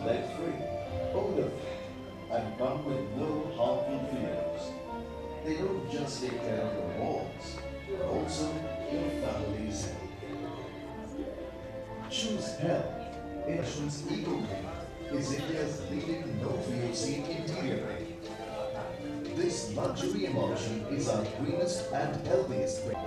lead-free, odor-free, and come with no harmful fumes. They don't just take care of your walls, but also your family's health. Choose health. Insurance Eco-Green is India's leading no-VOC interior paint. This luxury emulsion is our greenest and healthiest paint.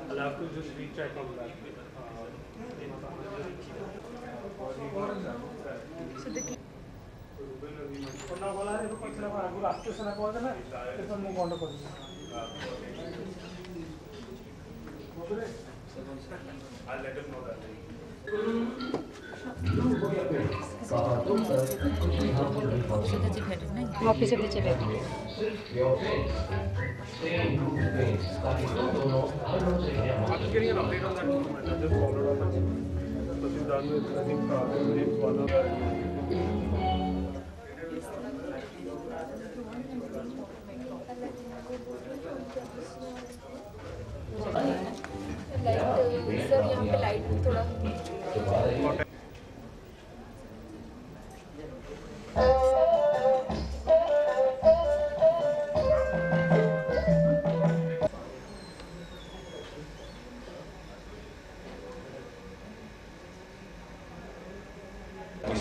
I'll have to just recheck on that. So the key. I'll let him know that. वापस से पीछे बैठ I'm getting an update on that movement. I just followed up on it. So she's done with, I think, one of the. Light sir यहाँ पे light थोड़ा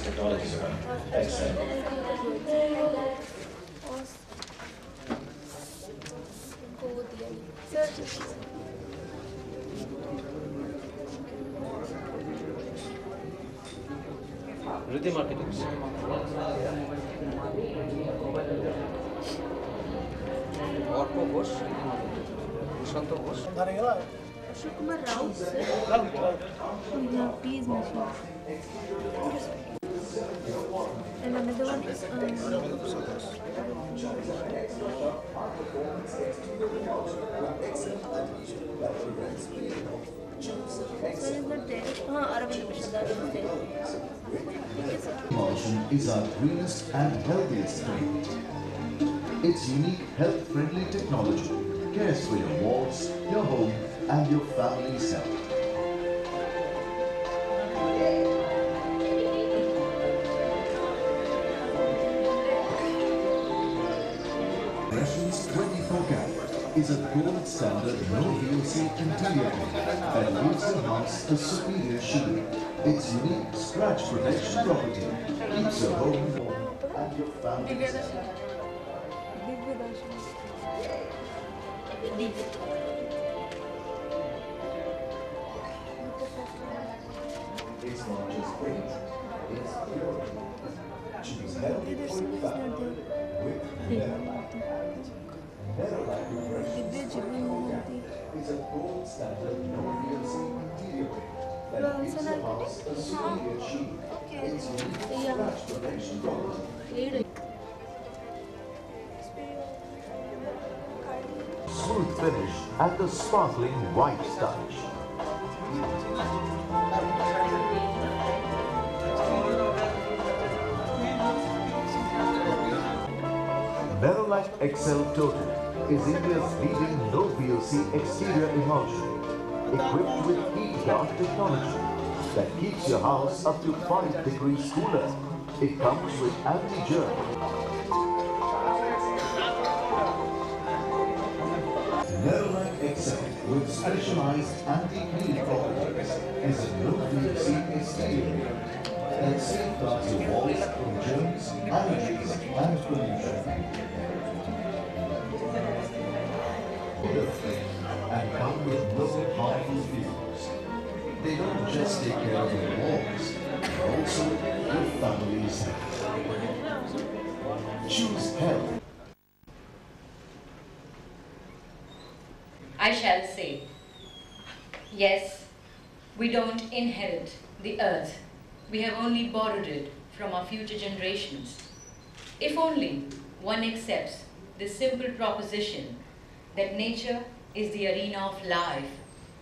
Technologies around. Excellent. Rhythm Architects. Orko Ghosh, Shanto Ghosh. Ashok Kumar Rao, sir. Yeah, please, Masha. And another one is Emulsion is our greenest and healthiest paint. Its unique health-friendly technology cares for your walls, your home, and your family's health. Impressions 24 karat is a gold standard no-VOC interior paint that gives your house a superior sheen. Its unique scratch protection property keeps your home warm and your family safe. It's not just paint, it's purity. Choose health for your family with Nerolac. Nerolac is a gold standard no-VOC interior paint that gives your house a superior sheen. Its unique scratch protection property. Smooth finish and the sparkling white touch. Nerolac XL Total is India's leading no-VOC exterior emulsion, equipped with heat guard technology that keeps your house up to 5 degrees cooler. It comes with anti-germ. Nerolac XL with specialized anti-clean properties is a no-VOC exterior that safeguards your walls from germs, allergies, and pollution. And come with no harmful fumes. They don't just take care of your walls, but also your family's health. Choose health. I shall say, yes, we don't inherit the earth. We have only borrowed it from our future generations. If only one accepts this simple proposition that nature is the arena of life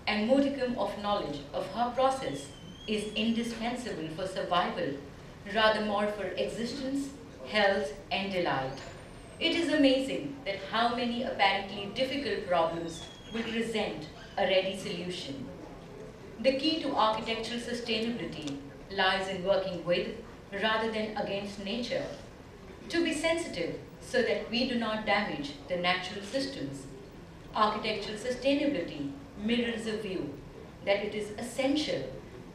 and modicum of knowledge of her process is indispensable for survival, rather more for existence health, and delight. It is amazing that how many apparently difficult problems will present a ready solution. The key to architectural sustainability lies in working with rather than against nature. To be sensitive so that we do not damage the natural systems. Architectural sustainability mirrors a view that it is essential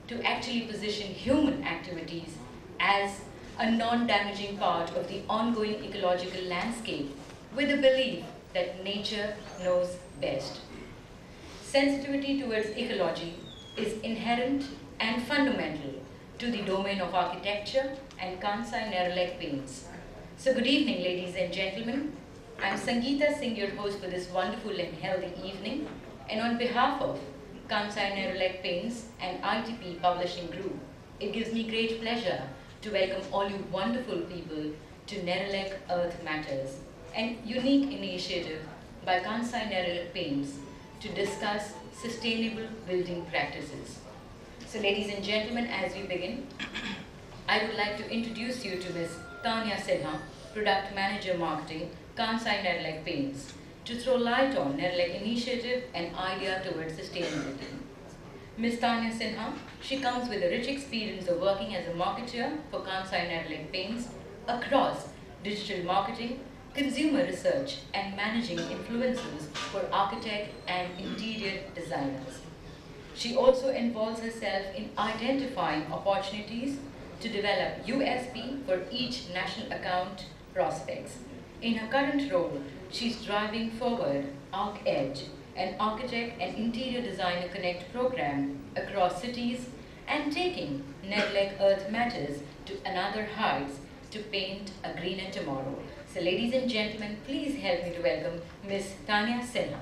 to actually position human activities as a non-damaging part of the ongoing ecological landscape with the belief that nature knows best. Sensitivity towards ecology is inherent and fundamental to the domain of architecture and Kansai Nerolac paints. So good evening, ladies and gentlemen. I'm Sangeeta Singh, your host for this wonderful and healthy evening, and on behalf of Kansai Nerolac Paints and ITP Publishing Group, it gives me great pleasure to welcome all you wonderful people to Nerolac Earth Matters, an unique initiative by Kansai Nerolac Paints to discuss sustainable building practices. So ladies and gentlemen, as we begin, I would like to introduce you to Ms. Tanya Sinha, Product Manager Marketing, Kansai Nerolac Paints, to throw light on Nerolac initiative and idea towards sustainability. Ms. Tanya Sinha, she comes with a rich experience of working as a marketer for Kansai Nerolac Paints across digital marketing, consumer research, and managing influencers for architect and interior designers. She also involves herself in identifying opportunities to develop USP for each national account prospects. In her current role, she's driving forward Arc Edge, an architect and interior designer connect program across cities and taking Nerolac Earth Matters to another heights to paint a greener tomorrow. So ladies and gentlemen, please help me to welcome Ms. Tanya Sinha.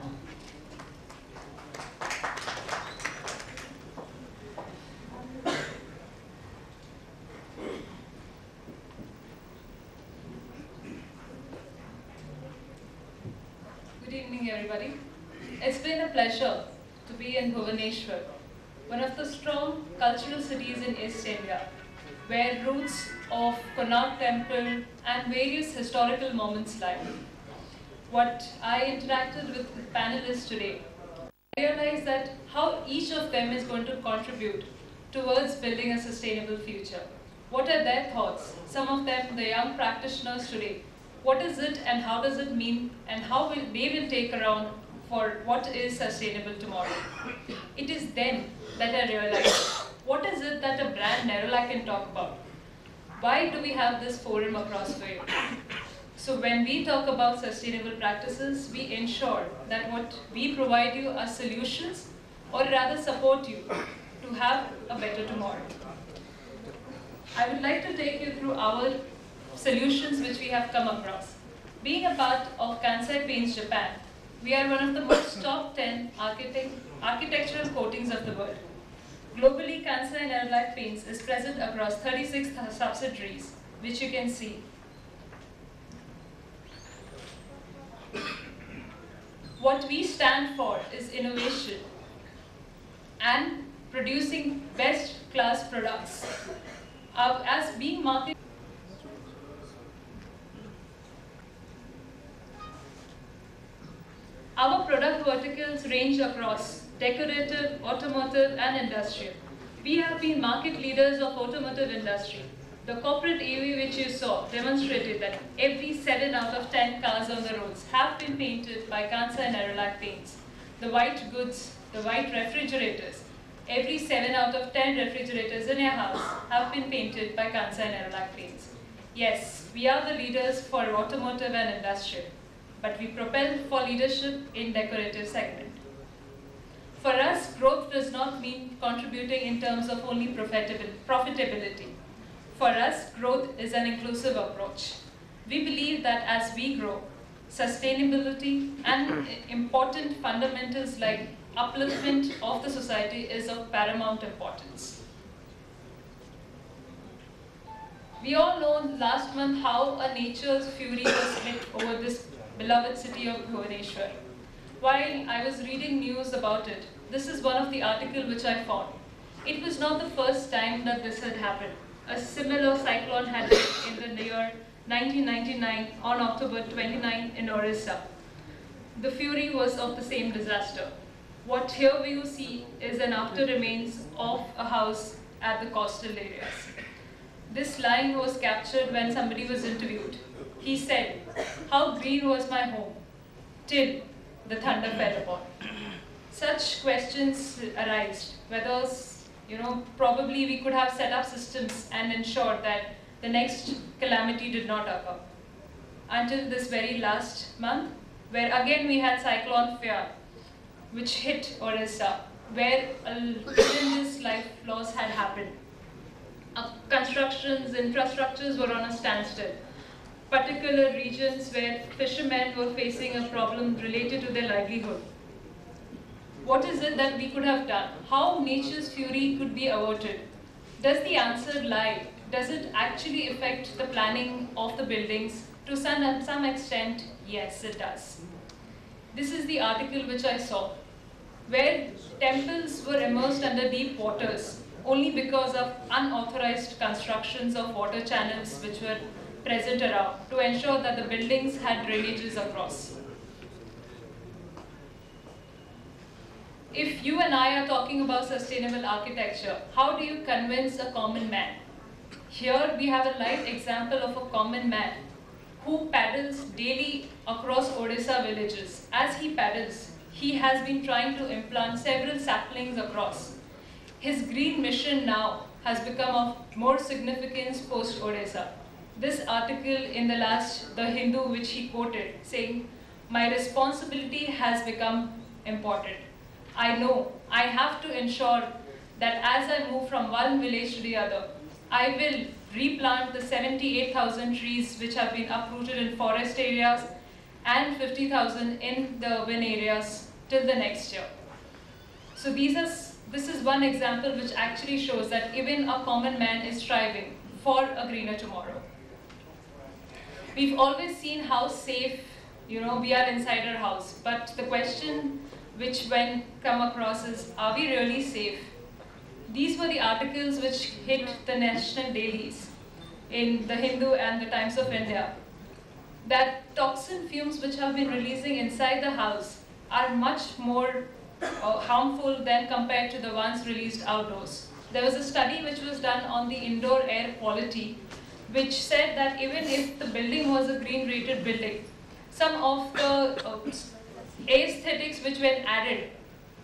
Good evening, everybody. It's been a pleasure to be in Bhubaneswar, one of the strong cultural cities in East India, where roots of Konark Temple and various historical moments lie. What I interacted with panelists today, I realized that how each of them is going to contribute towards building a sustainable future. What are their thoughts? Some of them, the young practitioners today, what is it and how does it mean and how they will take around for what is sustainable tomorrow. It is then that I realized, what is it that a brand Nerolac can talk about? Why do we have this forum across the way? So when we talk about sustainable practices, we ensure that what we provide you are solutions, or rather support you to have a better tomorrow. I would like to take you through our solutions which we have come across. Being a part of Kansai Paints Japan, we are one of the most top 10 architectural coatings of the world. Globally, Kansai Nerolac Paints is present across 36 subsidiaries, which you can see. What we stand for is innovation and producing best class products. As being marketed, our product verticals range across decorative, automotive, and industrial. We have been market leaders of automotive industry. The corporate EV which you saw demonstrated that every 7 out of 10 cars on the roads have been painted by Kansai Nerolac paints. The white goods, the white refrigerators, every 7 out of 10 refrigerators in your house have been painted by Kansai Nerolac paints. Yes, we are the leaders for automotive and industrial, but we propel for leadership in decorative segment. For us, growth does not mean contributing in terms of only profitability. For us, growth is an inclusive approach. We believe that as we grow, sustainability and important fundamentals like upliftment of the society is of paramount importance. We all know last month how a nature's fury was hit over this beloved city of Bhubaneswar. While I was reading news about it, this is one of the articles which I found. It was not the first time that this had happened. A similar cyclone had hit in the near 1999 on October 29 in Orissa. The fury was of the same disaster. What here you see is an after remains of a house at the coastal areas. This line was captured when somebody was interviewed. He said, "How green was my home till the thunder fell upon." Such questions arise, whether, probably we could have set up systems and ensured that the next calamity did not occur. Until this very last month, where again we had Cyclone Fear, which hit Orissa, where horrendous life loss had happened. Constructions, infrastructures were on a standstill. Particular regions where fishermen were facing a problem related to their livelihood. What is it that we could have done? How nature's fury could be averted? Does the answer lie? Does it actually affect the planning of the buildings? To some extent, yes, it does. This is the article which I saw, where temples were immersed under deep waters only because of unauthorized constructions of water channels which were present around to ensure that the buildings had drainages across. If you and I are talking about sustainable architecture, how do you convince a common man? Here we have a live example of a common man who paddles daily across Odisha villages. As he paddles, he has been trying to implant several saplings across. His green mission now has become of more significance post-Odisha. This article in The Hindu, which he quoted, saying, "My responsibility has become important. I know I have to ensure that as I move from one village to the other, I will replant the 78,000 trees which have been uprooted in forest areas and 50,000 in the urban areas till the next year." So this is one example which actually shows that even a common man is striving for a greener tomorrow. We've always seen how safe, we are inside our house, but the question which when come across is, are we really safe? These were the articles which hit the national dailies in The Hindu and the Times of India, that toxin fumes which have been releasing inside the house are much more harmful than compared to the ones released outdoors. There was a study which was done on the indoor air quality, which said that even if the building was a green rated building, some of the aesthetics which were added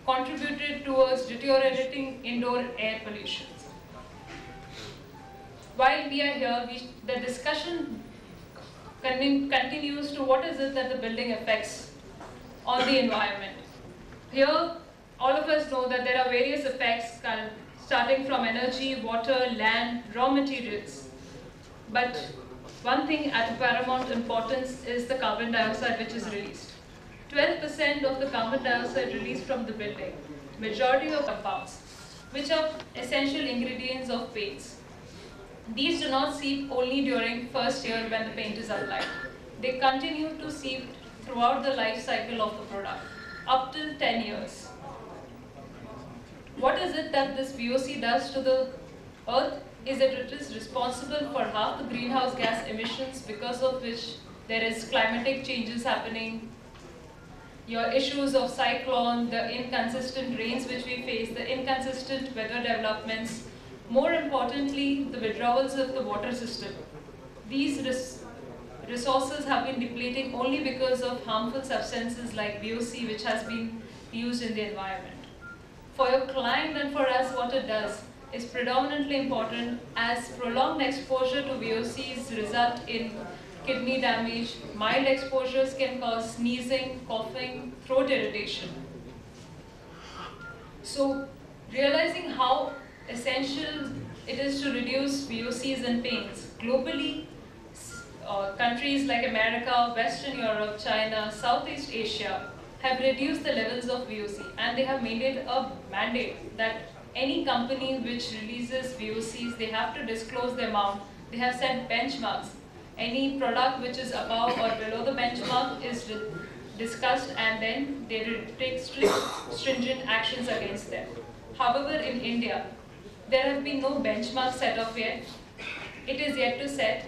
contributed towards deteriorating indoor air pollution. While we are here, the discussion continues to what is it that the building affects on the environment. Here, all of us know that there are various effects starting from energy, water, land, raw materials. But one thing at paramount importance is the carbon dioxide which is released. 12% of the carbon dioxide released from the building, majority of compounds, which are essential ingredients of paints. These do not seep only during first year when the paint is applied. They continue to seep throughout the life cycle of the product, up till 10 years. What is it that this VOC does to the earth? Is that it is responsible for half the greenhouse gas emissions, because of which there is climatic changes happening, your issues of cyclone, the inconsistent rains which we face, the inconsistent weather developments, more importantly, the withdrawals of the water system. These resources have been depleting only because of harmful substances like VOC which has been used in the environment. For your client and for us, what it does is predominantly important, as prolonged exposure to VOCs result in kidney damage. Mild exposures can cause sneezing, coughing, throat irritation. So, realizing how essential it is to reduce VOCs and paints, globally, countries like America, Western Europe, China, Southeast Asia have reduced the levels of VOC, and they have made it a mandate that any company which releases VOCs, they have to disclose the amount. They have set benchmarks. Any product which is above or below the benchmark is discussed, and then they take stringent actions against them. However, in India, there have been no benchmark set off yet. It is yet to set.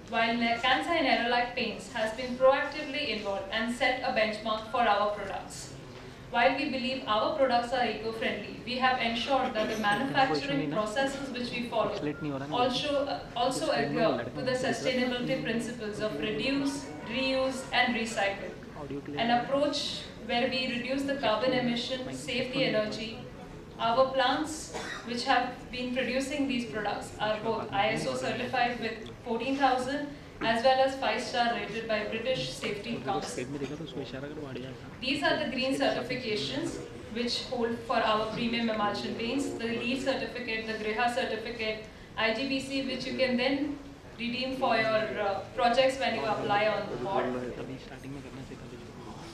while Kansai Nerolac Paints has been proactively involved and set a benchmark for our products. While we believe our products are eco-friendly, we have ensured that the manufacturing processes which we follow also adhere to the sustainability principles of reduce, reuse and recycle. An approach where we reduce the carbon emission, save the energy. Our plants which have been producing these products are both ISO certified with 14,000 as well as 5-star rated by British Safety Council. These are the green certifications which hold for our premium emulsion paints, the LEED certificate, the Griha certificate, IGBC, which you can then redeem for your projects when you apply on the board.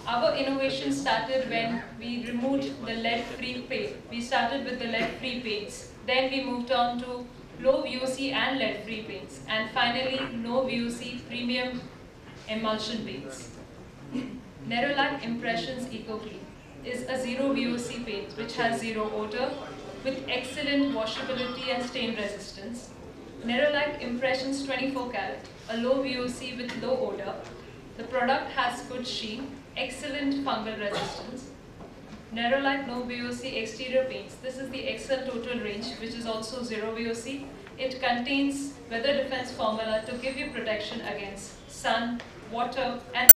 Our innovation started when we removed the lead-free paint. We started with the lead-free paints. Then we moved on to low VOC and lead-free paints. And finally, no VOC premium emulsion paints. Nerolac Impressions EcoClean is a zero VOC paint which has zero odor with excellent washability and stain resistance. Nerolac Impressions 24 karat, a low VOC with low odor. The product has good sheen, excellent fungal resistance. Nerolac No VOC exterior paints. This is the Excel Total range, which is also zero VOC. It contains weather defense formula to give you protection against sun, water, and